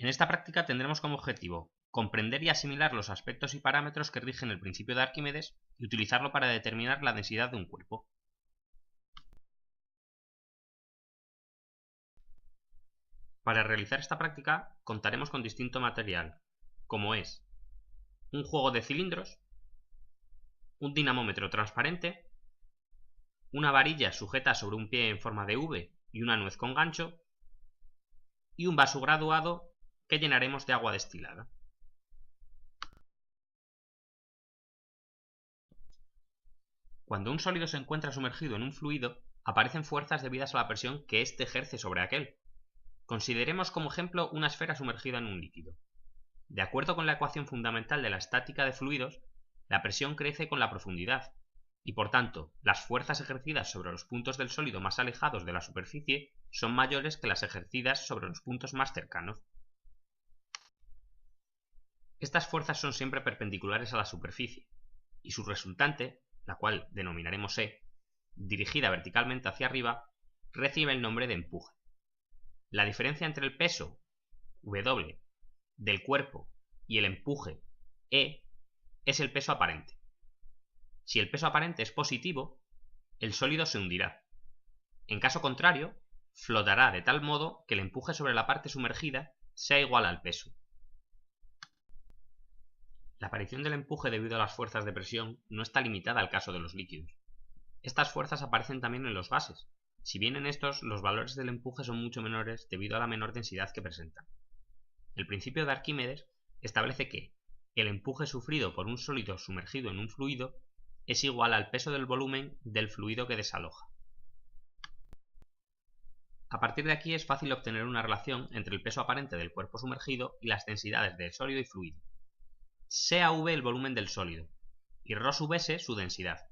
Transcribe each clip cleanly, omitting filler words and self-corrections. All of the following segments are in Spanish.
En esta práctica tendremos como objetivo comprender y asimilar los aspectos y parámetros que rigen el principio de Arquímedes y utilizarlo para determinar la densidad de un cuerpo. Para realizar esta práctica contaremos con distinto material, como es un juego de cilindros, un dinamómetro transparente, una varilla sujeta sobre un pie en forma de V y una nuez con gancho, y un vaso graduado que llenaremos de agua destilada. Cuando un sólido se encuentra sumergido en un fluido, aparecen fuerzas debidas a la presión que éste ejerce sobre aquel. Consideremos como ejemplo una esfera sumergida en un líquido. De acuerdo con la ecuación fundamental de la estática de fluidos, la presión crece con la profundidad, y por tanto, las fuerzas ejercidas sobre los puntos del sólido más alejados de la superficie son mayores que las ejercidas sobre los puntos más cercanos. Estas fuerzas son siempre perpendiculares a la superficie, y su resultante, la cual denominaremos E, dirigida verticalmente hacia arriba, recibe el nombre de empuje. La diferencia entre el peso, W, del cuerpo y el empuje, E, es el peso aparente. Si el peso aparente es positivo, el sólido se hundirá. En caso contrario, flotará de tal modo que el empuje sobre la parte sumergida sea igual al peso. La aparición del empuje debido a las fuerzas de presión no está limitada al caso de los líquidos. Estas fuerzas aparecen también en los gases, si bien en estos los valores del empuje son mucho menores debido a la menor densidad que presentan. El principio de Arquímedes establece que el empuje sufrido por un sólido sumergido en un fluido es igual al peso del volumen del fluido que desaloja. A partir de aquí es fácil obtener una relación entre el peso aparente del cuerpo sumergido y las densidades de sólido y fluido. Sea V el volumen del sólido y ρ sub s su densidad.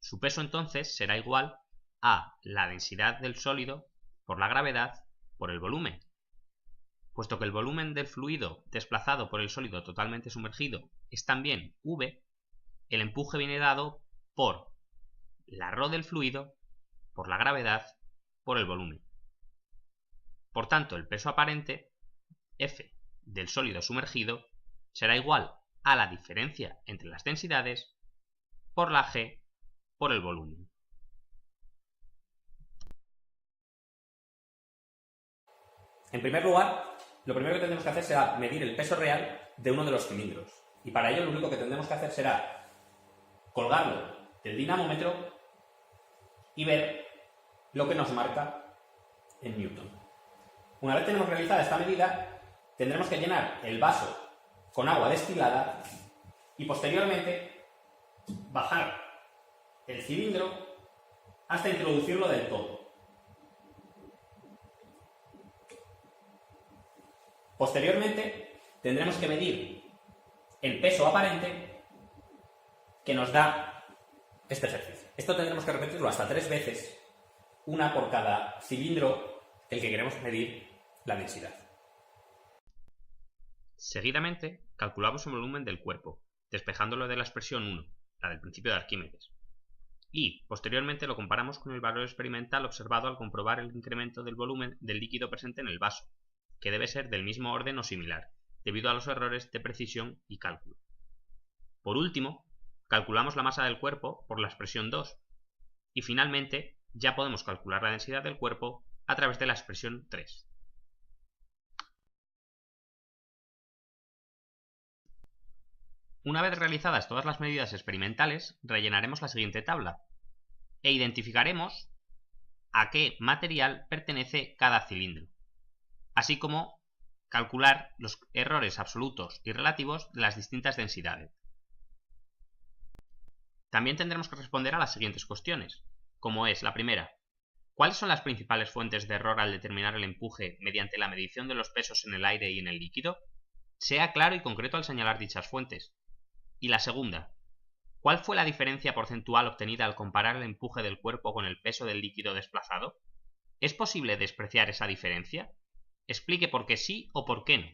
Su peso entonces será igual a la densidad del sólido por la gravedad por el volumen. Puesto que el volumen del fluido desplazado por el sólido totalmente sumergido es también V, el empuje viene dado por la ρ del fluido por la gravedad por el volumen. Por tanto, el peso aparente, F del sólido sumergido, será igual a la diferencia entre las densidades por la G por el volumen. En primer lugar, lo primero que tendremos que hacer será medir el peso real de uno de los cilindros. Y para ello lo único que tendremos que hacer será colgarlo del dinamómetro y ver lo que nos marca en Newton. Una vez tenemos realizada esta medida, tendremos que llenar el vaso con agua destilada y posteriormente bajar el cilindro hasta introducirlo del todo. Posteriormente tendremos que medir el peso aparente que nos da este ejercicio. Esto tendremos que repetirlo hasta 3 veces, una por cada cilindro del que queremos medir la densidad. Seguidamente, calculamos el volumen del cuerpo, despejándolo de la expresión 1, la del principio de Arquímedes. Y, posteriormente, lo comparamos con el valor experimental observado al comprobar el incremento del volumen del líquido presente en el vaso, que debe ser del mismo orden o similar, debido a los errores de precisión y cálculo. Por último, calculamos la masa del cuerpo por la expresión 2, y finalmente ya podemos calcular la densidad del cuerpo a través de la expresión 3. Una vez realizadas todas las medidas experimentales, rellenaremos la siguiente tabla e identificaremos a qué material pertenece cada cilindro, así como calcular los errores absolutos y relativos de las distintas densidades. También tendremos que responder a las siguientes cuestiones, como es la primera: ¿cuáles son las principales fuentes de error al determinar el empuje mediante la medición de los pesos en el aire y en el líquido? Sea claro y concreto al señalar dichas fuentes. Y la segunda: ¿cuál fue la diferencia porcentual obtenida al comparar el empuje del cuerpo con el peso del líquido desplazado? ¿Es posible despreciar esa diferencia? Explique por qué sí o por qué no.